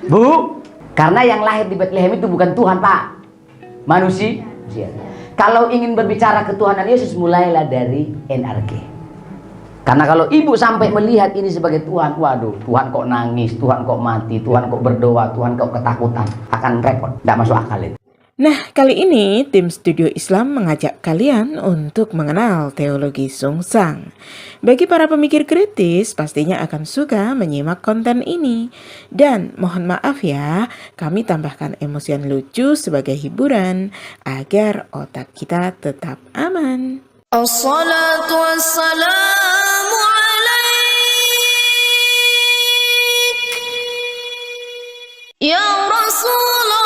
Bu, karena yang lahir di Bethlehem itu bukan Tuhan, Pak. Manusia. Kalau ingin berbicara ketuhanan Yesus, mulailah dari NRG. Karena kalau ibu sampai melihat ini sebagai Tuhan, waduh, Tuhan kok nangis, Tuhan kok mati, Tuhan kok berdoa, Tuhan kok ketakutan, akan repot, tidak masuk akal itu. Nah, kali ini tim Studio Islam mengajak kalian untuk mengenal teologi Sungsang. Bagi para pemikir kritis, pastinya akan suka menyimak konten ini. Dan mohon maaf ya, kami tambahkan emosian lucu sebagai hiburan agar otak kita tetap aman. Assalatu wassalamu alaik ya Rasulullah.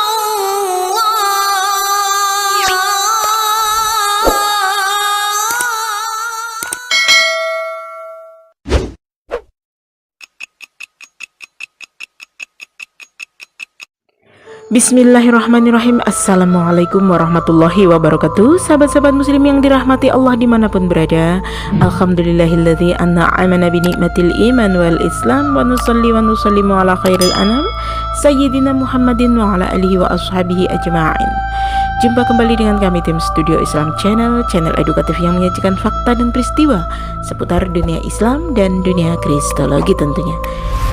Bismillahirrahmanirrahim. Assalamualaikum warahmatullahi wabarakatuh. Sahabat-sahabat muslim yang dirahmati Allah dimanapun berada, alhamdulillahilladzi an'amana bi ni'matil iman wal islam, wa nusalli wa nusallimu ala khairil anam sayyidina Muhammadin wa ala alihi wa ashabihi ajma'in. Jumpa kembali dengan kami tim Studio Islam Channel edukatif yang menyajikan fakta dan peristiwa seputar dunia Islam dan dunia Kristologi tentunya.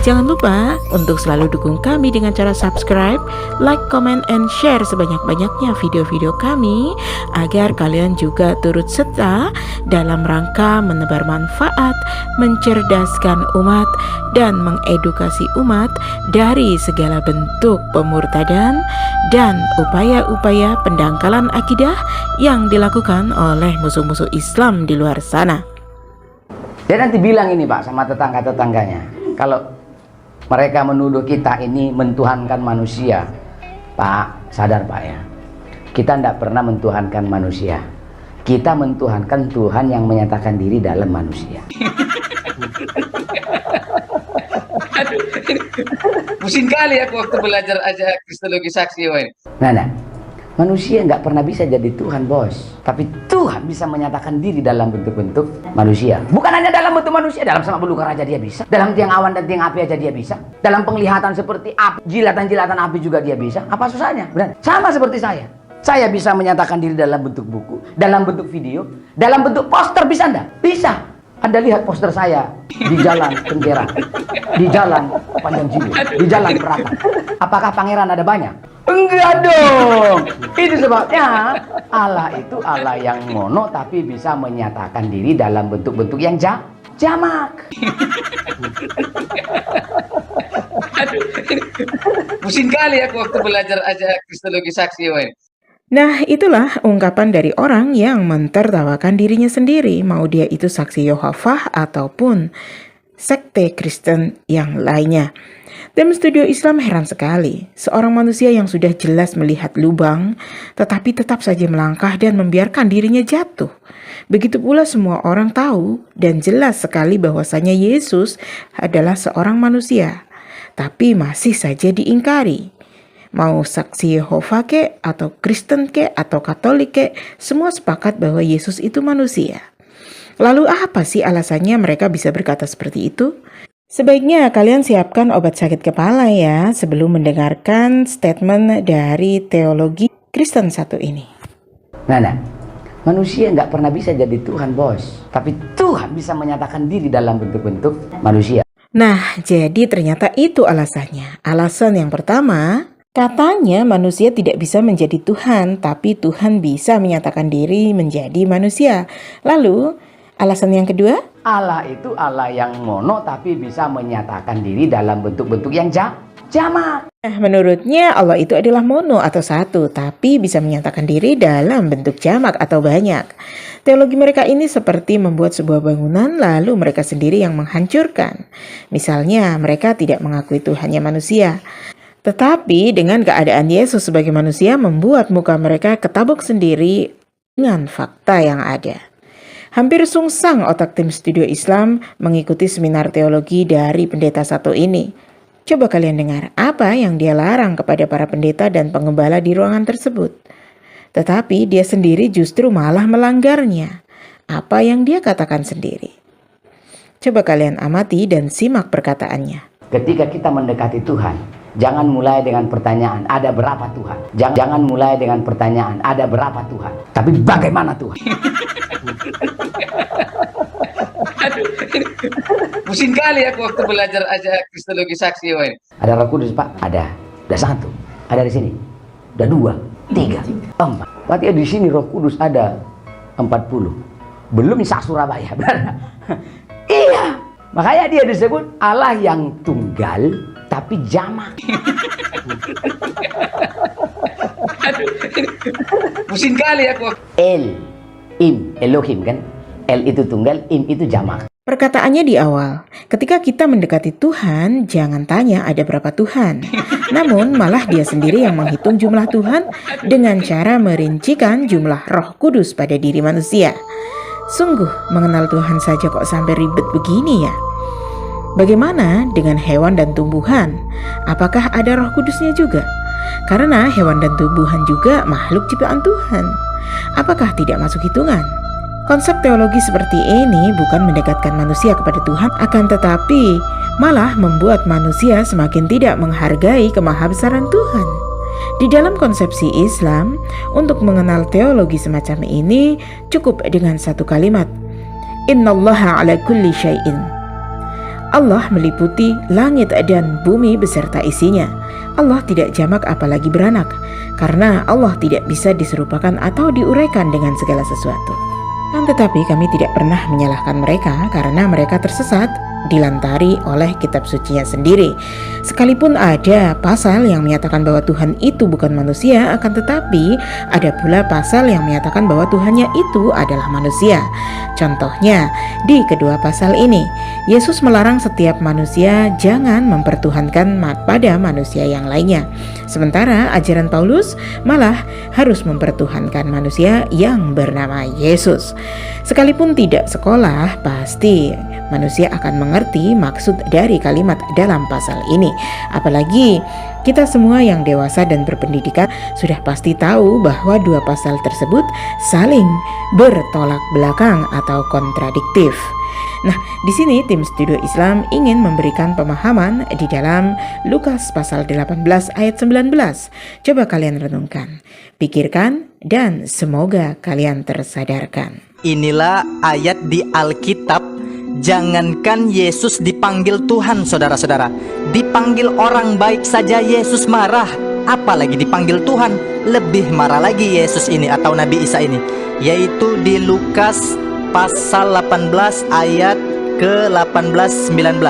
Jangan lupa untuk selalu dukung kami dengan cara subscribe, like, comment, and share sebanyak-banyaknya video-video kami agar kalian juga turut serta dalam rangka menebar manfaat, mencerdaskan umat, dan mengedukasi umat dari segala bentuk pemurtadan dan upaya-upaya pendangkalan akidah yang dilakukan oleh musuh-musuh Islam di luar sana. Dia nanti bilang ini, Pak, sama tetangga-tetangganya, kalau mereka menuduh kita ini mentuhankan manusia. Pak, sadar Pak ya, kita tidak pernah mentuhankan manusia. Kita mentuhankan Tuhan yang menyatakan diri dalam manusia. Aduh, pusing kali aku waktu belajar aja Kristologi Saksi. Nah, manusia nggak pernah bisa jadi Tuhan, bos. Tapi Tuhan bisa menyatakan diri dalam bentuk-bentuk manusia. Bukan hanya dalam bentuk manusia, dalam semak belukar aja dia bisa. Dalam tiang awan dan tiang api aja dia bisa. Dalam penglihatan seperti api, jilatan-jilatan api juga dia bisa. Apa susahnya? Benar. Sama seperti saya. Saya bisa menyatakan diri dalam bentuk buku, dalam bentuk video, dalam bentuk poster, bisa enggak? Bisa. Anda lihat poster saya di jalan Kenjeran, di jalan Panjang Jili, di jalan Perata. Apakah pangeran ada banyak? Enggak dong. Itu sebabnya Allah itu Allah yang mono tapi bisa menyatakan diri dalam bentuk-bentuk yang jamak. Aduh, pusing kali aku waktu belajar aja Kristologi Saksi. Nah, itulah ungkapan dari orang yang mentertawakan dirinya sendiri, mau dia itu saksi Yehovah ataupun sekte Kristen yang lainnya. Tim Studio Islam heran sekali, seorang manusia yang sudah jelas melihat lubang, tetapi tetap saja melangkah dan membiarkan dirinya jatuh. Begitu pula semua orang tahu dan jelas sekali bahwasanya Yesus adalah seorang manusia, tapi masih saja diingkari. Mau saksi Yehovah kek, atau Kristen kek, atau Katolik kek, semua sepakat bahwa Yesus itu manusia. Lalu apa sih alasannya mereka bisa berkata seperti itu? Sebaiknya kalian siapkan obat sakit kepala ya sebelum mendengarkan statement dari teologi Kristen satu ini. Nah, manusia nggak pernah bisa jadi Tuhan, bos. Tapi Tuhan bisa menyatakan diri dalam bentuk-bentuk manusia. Nah, jadi ternyata itu alasannya. Alasan yang pertama, katanya manusia tidak bisa menjadi Tuhan, tapi Tuhan bisa menyatakan diri menjadi manusia. Lalu, alasan yang kedua? Allah itu Allah yang mono tapi bisa menyatakan diri dalam bentuk-bentuk yang jamak. Menurutnya Allah itu adalah mono atau satu, tapi bisa menyatakan diri dalam bentuk jamak atau banyak. Teologi mereka ini seperti membuat sebuah bangunan lalu mereka sendiri yang menghancurkan. Misalnya mereka tidak mengakui Tuhannya manusia. Tetapi dengan keadaan Yesus sebagai manusia membuat muka mereka ketabuk sendiri dengan fakta yang ada. Hampir sungsang otak tim Studio Islam mengikuti seminar teologi dari pendeta satu ini. Coba kalian dengar apa yang dia larang kepada para pendeta dan penggembala di ruangan tersebut. Tetapi dia sendiri justru malah melanggarnya. Apa yang dia katakan sendiri. Coba kalian amati dan simak perkataannya. Ketika kita mendekati Tuhan, Jangan mulai dengan pertanyaan, ada berapa Tuhan? Jangan mulai dengan pertanyaan, ada berapa Tuhan? Tapi bagaimana Tuhan? Aduh, pusing kali aku waktu belajar aja Kristologi Saksi, woy. Ada Roh Kudus, Pak? Ada. Udah 1. Ada di sini. Udah 2, 3, 4. Berarti di sini Roh Kudus ada 40. Belum Sak Surabaya. Iya. Makanya dia disebut Allah yang tunggal tapi jamak. Aduh, pusing kali aku. Elohim kan? El itu tunggal, Im itu jamak. Perkataannya di awal, ketika kita mendekati Tuhan, jangan tanya ada berapa Tuhan. Namun malah dia sendiri yang menghitung jumlah Tuhan dengan cara merincikan jumlah Roh Kudus pada diri manusia. Sungguh mengenal Tuhan saja kok sampai ribet begini ya. Bagaimana dengan hewan dan tumbuhan? Apakah ada Roh Kudusnya juga? Karena hewan dan tumbuhan juga makhluk ciptaan Tuhan. Apakah tidak masuk hitungan? Konsep teologi seperti ini bukan mendekatkan manusia kepada Tuhan, akan tetapi malah membuat manusia semakin tidak menghargai kemahabesaran Tuhan. Di dalam konsepsi Islam, untuk mengenal teologi semacam ini cukup dengan satu kalimat, Innallaha ala kulli syai'in. Allah meliputi langit dan bumi beserta isinya. Allah tidak jamak apalagi beranak, karena Allah tidak bisa diserupakan atau diuraikan dengan segala sesuatu. Tetapi kami tidak pernah menyalahkan mereka karena mereka tersesat dilantari oleh kitab sucinya sendiri. Sekalipun ada pasal yang menyatakan bahwa Tuhan itu bukan manusia, akan tetapi ada pula pasal yang menyatakan bahwa Tuhannya itu adalah manusia. Contohnya, di kedua pasal ini, Yesus melarang setiap manusia jangan mempertuhankan pada manusia yang lainnya. Sementara ajaran Paulus malah harus mempertuhankan manusia yang bernama Yesus. Sekalipun tidak sekolah, pasti manusia akan mengerti maksud dari kalimat dalam pasal ini. Apalagi kita semua yang dewasa dan berpendidikan sudah pasti tahu bahwa dua pasal tersebut saling bertolak belakang atau kontradiktif. Nah, di sini tim Studio Islam ingin memberikan pemahaman di dalam Lukas pasal 18 ayat 19. Coba kalian renungkan, pikirkan, dan semoga kalian tersadarkan. Inilah ayat di Alkitab. Jangankan Yesus dipanggil Tuhan, saudara-saudara, dipanggil orang baik saja Yesus marah, apalagi dipanggil Tuhan. Lebih marah lagi Yesus ini atau Nabi Isa ini, yaitu di Lukas pasal 18 ayat ke-18-19.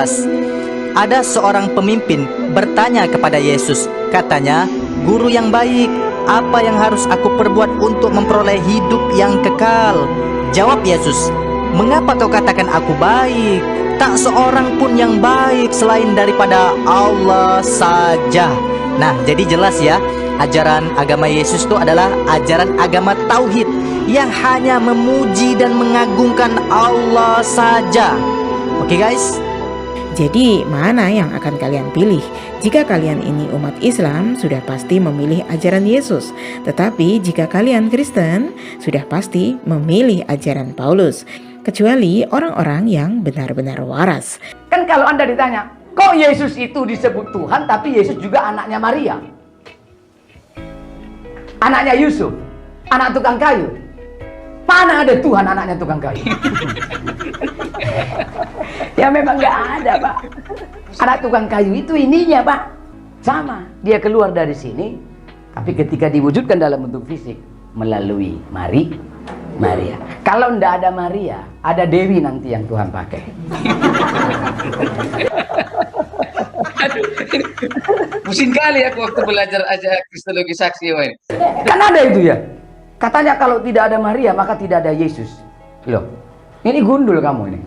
Ada seorang pemimpin bertanya kepada Yesus, katanya, "Guru yang baik, apa yang harus aku perbuat untuk memperoleh hidup yang kekal?" Jawab Yesus, "Mengapa kau katakan aku baik? Tak seorang pun yang baik selain daripada Allah saja." Nah, jadi jelas ya, ajaran agama Yesus itu adalah ajaran agama tauhid yang hanya memuji dan mengagungkan Allah saja. Oke guys? Jadi mana yang akan kalian pilih? Jika kalian ini umat Islam, sudah pasti memilih ajaran Yesus. Tetapi jika kalian Kristen, sudah pasti memilih ajaran Paulus. Kecuali orang-orang yang benar-benar waras. Kan kalau Anda ditanya, kok Yesus itu disebut Tuhan tapi Yesus juga anaknya Maria? Anaknya Yusuf, anak tukang kayu. Mana ada Tuhan anaknya tukang kayu? Ya memang nggak ada, Pak. Anak tukang kayu itu ininya, Pak. Sama, dia keluar dari sini, tapi ketika diwujudkan dalam bentuk fisik melalui Maria. Kalau ndak ada Maria, ada Dewi nanti yang Tuhan pakai. Aduh, pusing kali aku waktu belajar aja Kristologi Saksi, woy. Kan ada itu ya. Katanya kalau tidak ada Maria maka tidak ada Yesus. Loh, ini gundul kamu ini.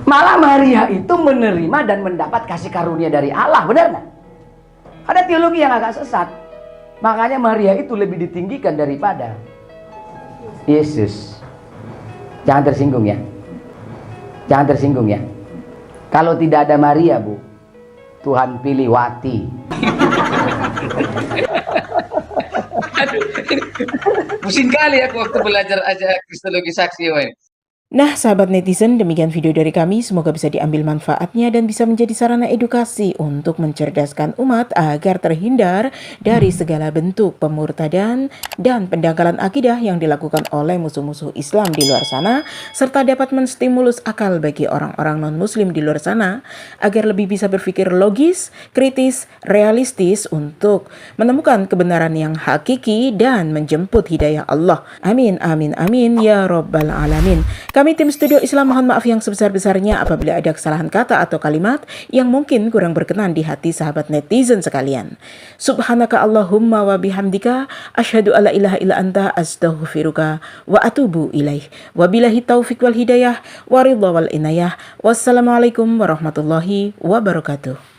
Malah Maria itu menerima dan mendapat kasih karunia dari Allah, benar nggak? Ada teologi yang agak sesat. Makanya Maria itu lebih ditinggikan daripada Yesus. Jangan tersinggung ya. Jangan tersinggung ya. Kalau tidak ada Maria, Bu, Tuhan pilih Wati. Aduh, pusing kali aku waktu belajar aja Kristologi Saksi, woy. Nah, sahabat netizen, demikian video dari kami. Semoga bisa diambil manfaatnya dan bisa menjadi sarana edukasi untuk mencerdaskan umat agar terhindar dari segala bentuk pemurtadan dan pendangkalan akidah yang dilakukan oleh musuh-musuh Islam di luar sana, serta dapat menstimulus akal bagi orang-orang non-muslim di luar sana agar lebih bisa berpikir logis, kritis, realistis untuk menemukan kebenaran yang hakiki dan menjemput hidayah Allah. Amin, amin, amin, ya Rabbal Alamin. Kami tim Studio Islam mohon maaf yang sebesar-besarnya apabila ada kesalahan kata atau kalimat yang mungkin kurang berkenan di hati sahabat netizen sekalian. Subhanaka Allahumma wa bihamdika asyhadu alla ilaha illa anta astaghfiruka wa atubu ilaih. Wabillahi taufiq wal hidayah wa ridha wal inayah. Wassalamualaikum warahmatullahi wabarakatuh.